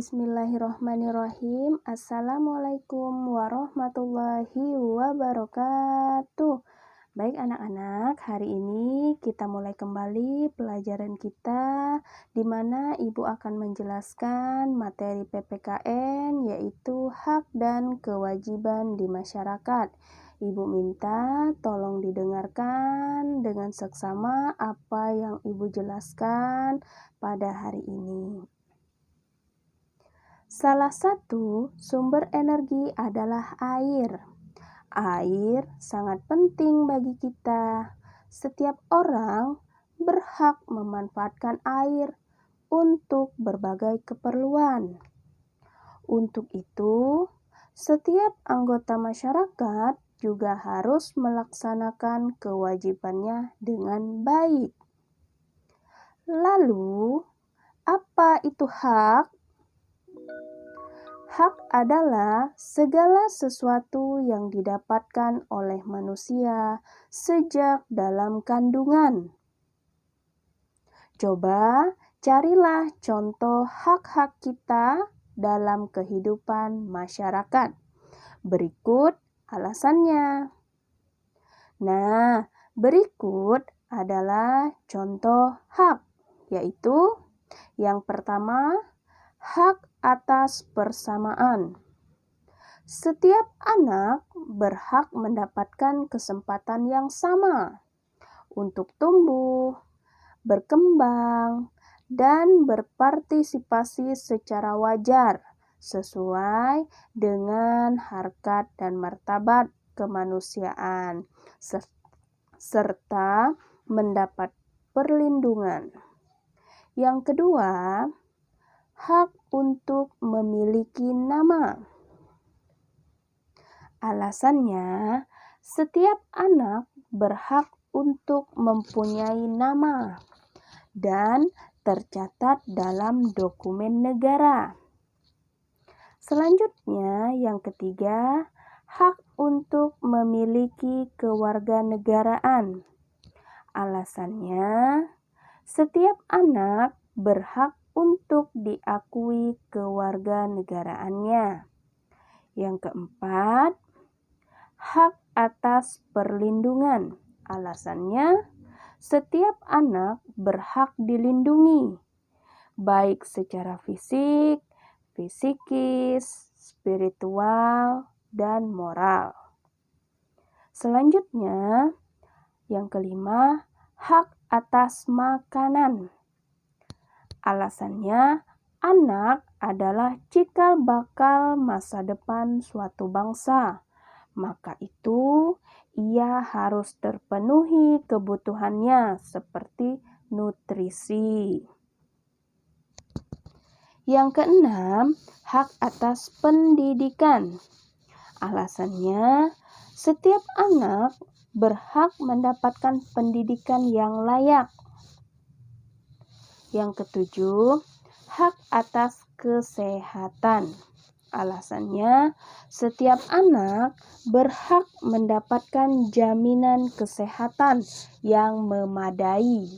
Bismillahirrahmanirrahim. Assalamualaikum warahmatullahi wabarakatuh. Baik anak-anak, hari ini kita mulai kembali pelajaran kita di mana Ibu akan menjelaskan materi PPKN yaitu hak dan kewajiban di masyarakat. Ibu minta tolong didengarkan dengan seksama apa yang Ibu jelaskan pada hari ini. Salah satu sumber energi adalah air. Air sangat penting bagi kita. Setiap orang berhak memanfaatkan air untuk berbagai keperluan. Untuk itu, setiap anggota masyarakat juga harus melaksanakan kewajibannya dengan baik. Lalu, apa itu hak? Hak adalah segala sesuatu yang didapatkan oleh manusia sejak dalam kandungan. Coba carilah contoh hak-hak kita dalam kehidupan masyarakat. Berikut alasannya. Nah, berikut adalah contoh hak, yaitu yang pertama, hak atas persamaan. Setiap anak berhak mendapatkan kesempatan yang sama untuk tumbuh, berkembang, dan berpartisipasi secara wajar sesuai dengan harkat dan martabat kemanusiaan serta mendapat perlindungan. Yang kedua, hak untuk memiliki nama. Alasannya, setiap anak berhak untuk mempunyai nama dan tercatat dalam dokumen negara. Selanjutnya, yang ketiga, hak untuk memiliki kewarganegaraan. Alasannya, setiap anak berhak untuk diakui kewarganegaraannya. Yang keempat, hak atas perlindungan. Alasannya, setiap anak berhak dilindungi, baik secara fisik, psikis, spiritual, dan moral. Selanjutnya, yang kelima, hak atas makanan. Alasannya, anak adalah cikal bakal masa depan suatu bangsa. Maka itu, ia harus terpenuhi kebutuhannya seperti nutrisi. Yang keenam, hak atas pendidikan. Alasannya, setiap anak berhak mendapatkan pendidikan yang layak. Yang ketujuh, hak atas kesehatan. Alasannya, setiap anak berhak mendapatkan jaminan kesehatan yang memadai.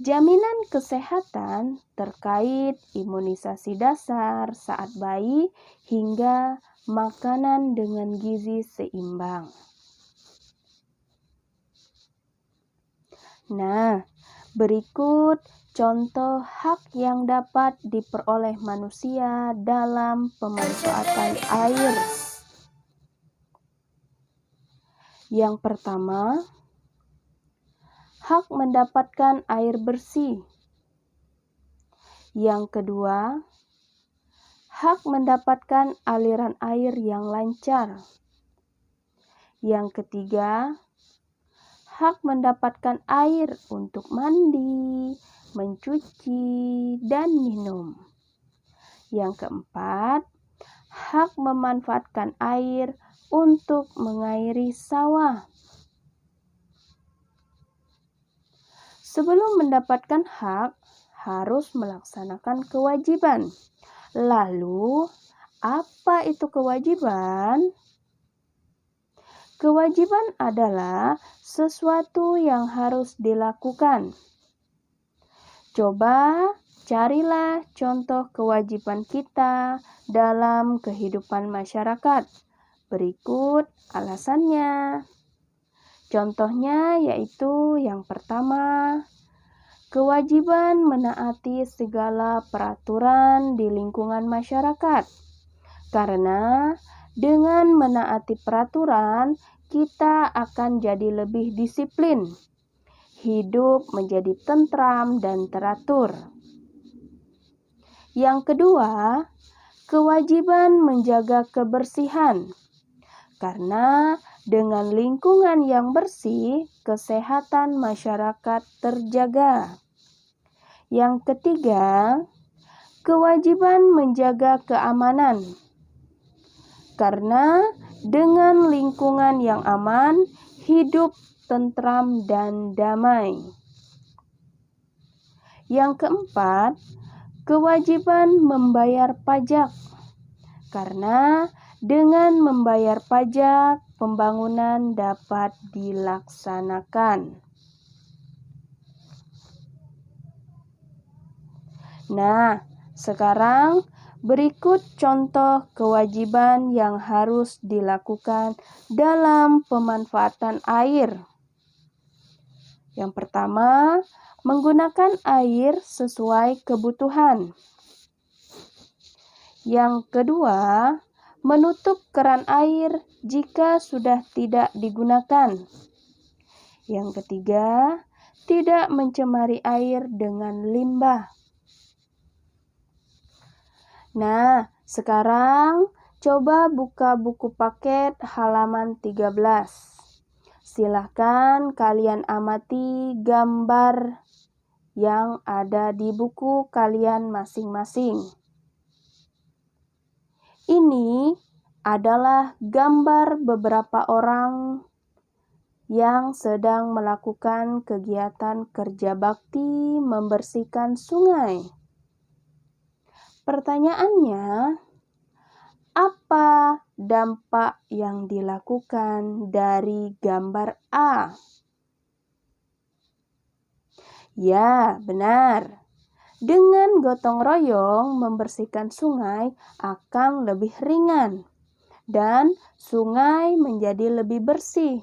Jaminan kesehatan terkait imunisasi dasar saat bayi hingga makanan dengan gizi seimbang. Nah, berikut contoh hak yang dapat diperoleh manusia dalam pemanfaatan air. Yang pertama, hak mendapatkan air bersih. Yang kedua, hak mendapatkan aliran air yang lancar. Yang ketiga, hak mendapatkan air untuk mandi, mencuci, dan minum. Yang keempat, hak memanfaatkan air untuk mengairi sawah. Sebelum mendapatkan hak, harus melaksanakan kewajiban. Lalu, apa itu kewajiban? Kewajiban adalah sesuatu yang harus dilakukan. Coba Carilah contoh kewajiban kita dalam kehidupan masyarakat. Berikut alasannya. Contohnya yaitu yang pertama, kewajiban menaati segala peraturan di lingkungan masyarakat. Karena dengan menaati peraturan, kita akan jadi lebih disiplin. Hidup menjadi tentram dan teratur. Yang kedua, kewajiban menjaga kebersihan. Karena dengan lingkungan yang bersih, kesehatan masyarakat terjaga. Yang ketiga, kewajiban menjaga keamanan. Karena dengan lingkungan yang aman, hidup tentram dan damai. Yang keempat, kewajiban membayar pajak. Karena dengan membayar pajak, pembangunan dapat dilaksanakan. Nah, sekarang berikut contoh kewajiban yang harus dilakukan dalam pemanfaatan air. Yang pertama, menggunakan air sesuai kebutuhan. Yang kedua, menutup keran air jika sudah tidak digunakan. Yang ketiga, tidak mencemari air dengan limbah. Nah, sekarang coba buka buku paket halaman 13. Silahkan kalian amati gambar yang ada di buku kalian masing-masing. Ini adalah gambar beberapa orang yang sedang melakukan kegiatan kerja bakti membersihkan sungai. Pertanyaannya, apa dampak yang dilakukan dari gambar A? Ya, benar. Dengan gotong royong membersihkan sungai akan lebih ringan dan sungai menjadi lebih bersih.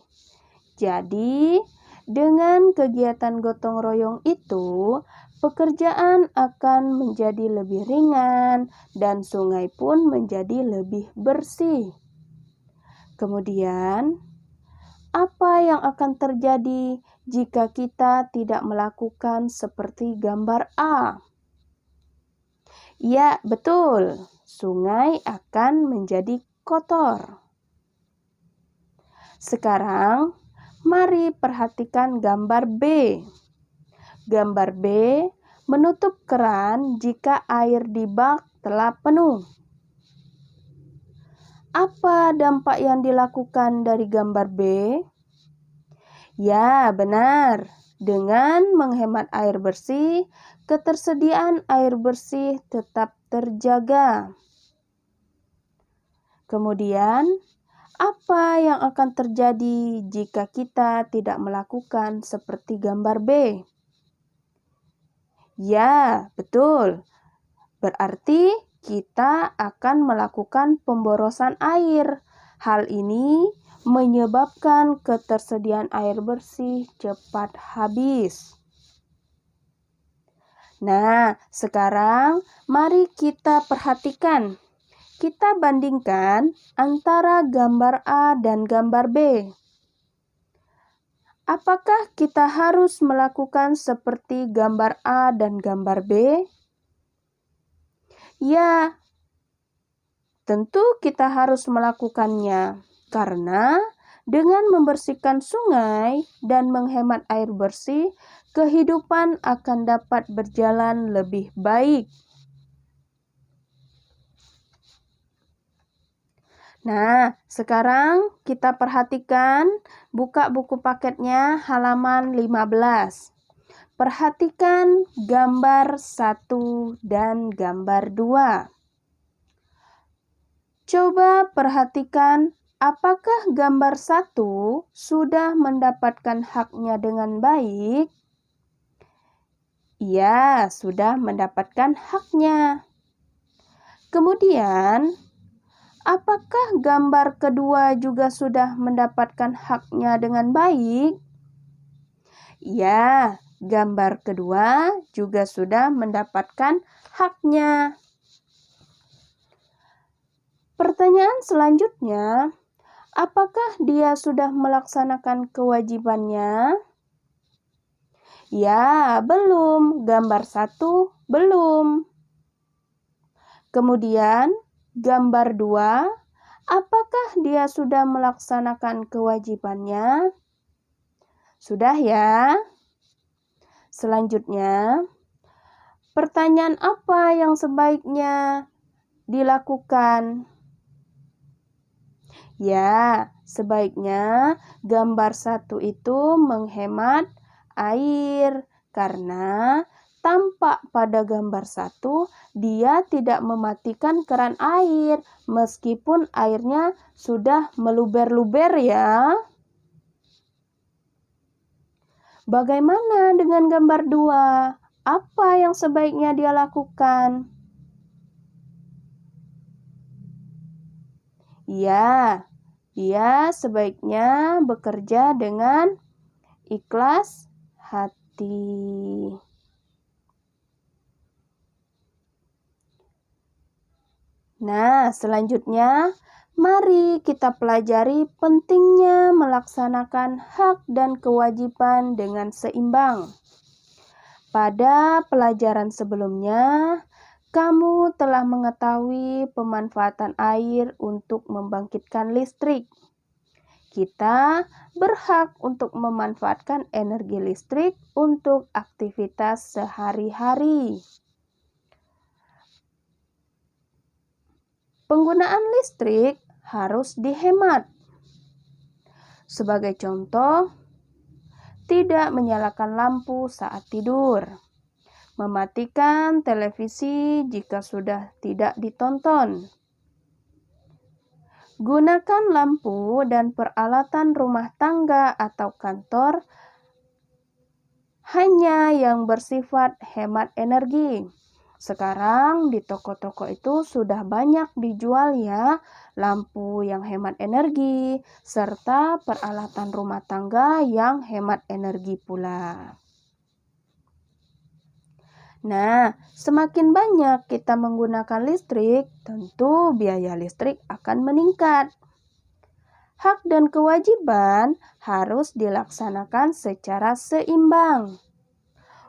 Jadi, dengan kegiatan gotong royong itu, pekerjaan akan menjadi lebih ringan dan sungai pun menjadi lebih bersih. Kemudian, apa yang akan terjadi jika kita tidak melakukan seperti gambar A? Ya, betul. Sungai akan menjadi kotor. Sekarang, mari perhatikan gambar B. Gambar B menutup keran jika air di bak telah penuh. Apa dampak yang dilakukan dari gambar B? Ya, benar. Dengan menghemat air bersih, ketersediaan air bersih tetap terjaga. Kemudian, apa yang akan terjadi jika kita tidak melakukan seperti gambar B? Ya, betul. Berarti kita akan melakukan pemborosan air. Hal ini menyebabkan ketersediaan air bersih cepat habis. Nah, sekarang mari kita perhatikan. Kita bandingkan antara gambar A dan gambar B. Apakah kita harus melakukan seperti gambar A dan gambar B? Ya, tentu kita harus melakukannya. Karena dengan membersihkan sungai dan menghemat air bersih, kehidupan akan dapat berjalan lebih baik. Nah, sekarang kita perhatikan, buka buku paketnya halaman 15. Perhatikan gambar 1 dan gambar 2. Coba perhatikan apakah gambar 1 sudah mendapatkan haknya dengan baik? Ia sudah mendapatkan haknya. Kemudian, apakah gambar kedua juga sudah mendapatkan haknya dengan baik? Ya, gambar kedua juga sudah mendapatkan haknya. Pertanyaan selanjutnya, apakah dia sudah melaksanakan kewajibannya? Ya, belum. Gambar 1 belum. Kemudian, gambar 2, apakah dia sudah melaksanakan kewajibannya? Sudah ya. Selanjutnya, pertanyaan apa yang sebaiknya dilakukan? Ya, sebaiknya gambar 1 itu menghemat air karena tampak pada gambar 1 dia tidak mematikan keran air meskipun airnya sudah meluber-luber ya. Bagaimana dengan gambar 2? Apa yang sebaiknya dia lakukan? Ya, dia sebaiknya bekerja dengan ikhlas hati. Nah, selanjutnya mari kita pelajari pentingnya melaksanakan hak dan kewajiban dengan seimbang. Pada pelajaran sebelumnya, kamu telah mengetahui pemanfaatan air untuk membangkitkan listrik. Kita berhak untuk memanfaatkan energi listrik untuk aktivitas sehari-hari. Penggunaan listrik harus dihemat. Sebagai contoh, tidak menyalakan lampu saat tidur, mematikan televisi jika sudah tidak ditonton. Gunakan lampu dan peralatan rumah tangga atau kantor hanya yang bersifat hemat energi. Sekarang di toko-toko itu sudah banyak dijual ya lampu yang hemat energi serta peralatan rumah tangga yang hemat energi pula. Nah, semakin banyak kita menggunakan listrik, tentu biaya listrik akan meningkat. Hak dan kewajiban harus dilaksanakan secara seimbang.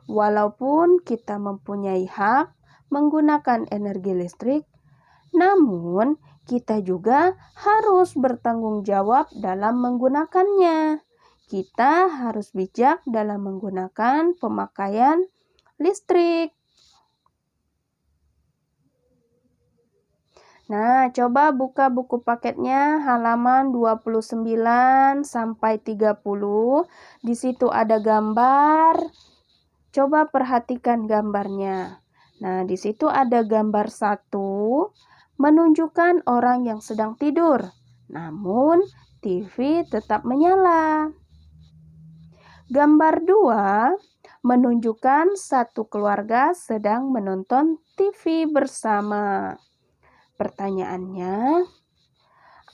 Walaupun kita mempunyai hak menggunakan energi listrik, namun kita juga harus bertanggung jawab dalam menggunakannya. Kita harus bijak dalam menggunakan pemakaian listrik. Nah, coba buka buku paketnya halaman 29 sampai 30. Di situ ada gambar. Coba perhatikan gambarnya. Nah, di situ ada gambar 1 menunjukkan orang yang sedang tidur. Namun, TV tetap menyala. Gambar 2 menunjukkan satu keluarga sedang menonton TV bersama. Pertanyaannya,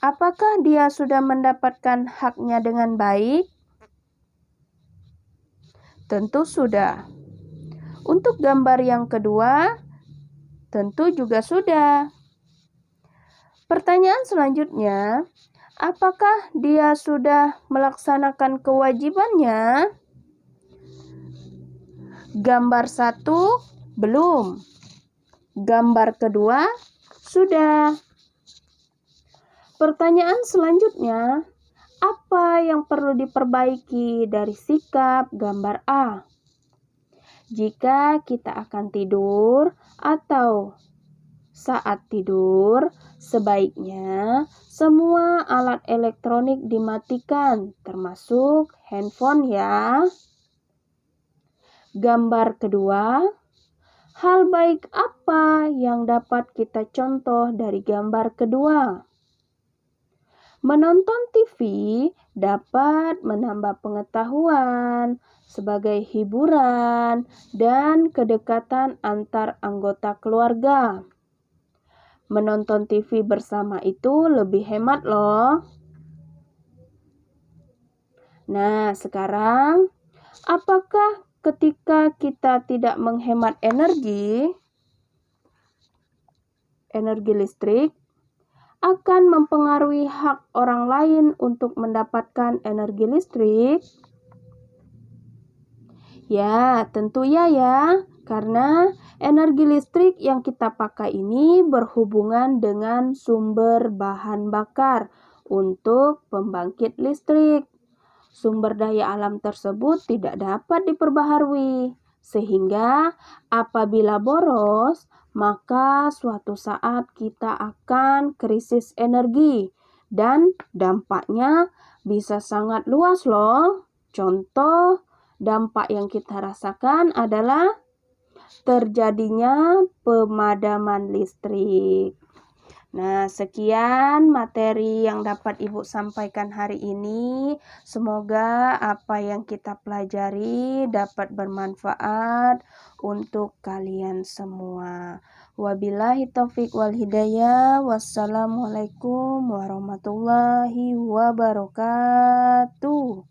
apakah dia sudah mendapatkan haknya dengan baik? Tentu sudah. Untuk gambar yang kedua, tentu juga sudah. Pertanyaan selanjutnya, apakah dia sudah melaksanakan kewajibannya? Gambar 1 belum. Gambar kedua sudah. Pertanyaan selanjutnya, apa yang perlu diperbaiki dari sikap gambar A? Jika kita akan tidur atau saat tidur, sebaiknya semua alat elektronik dimatikan, termasuk handphone ya. Gambar kedua, hal baik apa yang dapat kita contoh dari gambar kedua? Menonton TV dapat menambah pengetahuan sebagai hiburan dan kedekatan antar anggota keluarga. Menonton TV bersama itu lebih hemat loh. Nah, sekarang apakah ketika kita tidak menghemat energi listrik akan mempengaruhi hak orang lain untuk mendapatkan energi listrik? Ya, tentu ya. Karena energi listrik yang kita pakai ini berhubungan dengan sumber bahan bakar untuk pembangkit listrik. Sumber daya alam tersebut tidak dapat diperbaharui, sehingga apabila boros, maka suatu saat kita akan krisis energi dan dampaknya bisa sangat luas loh. Contoh dampak yang kita rasakan adalah terjadinya pemadaman listrik. Nah, sekian materi yang dapat Ibu sampaikan hari ini. Semoga apa yang kita pelajari dapat bermanfaat untuk kalian semua. Wabillahi taufik wal hidayah. Wassalamualaikum warahmatullahi wabarakatuh.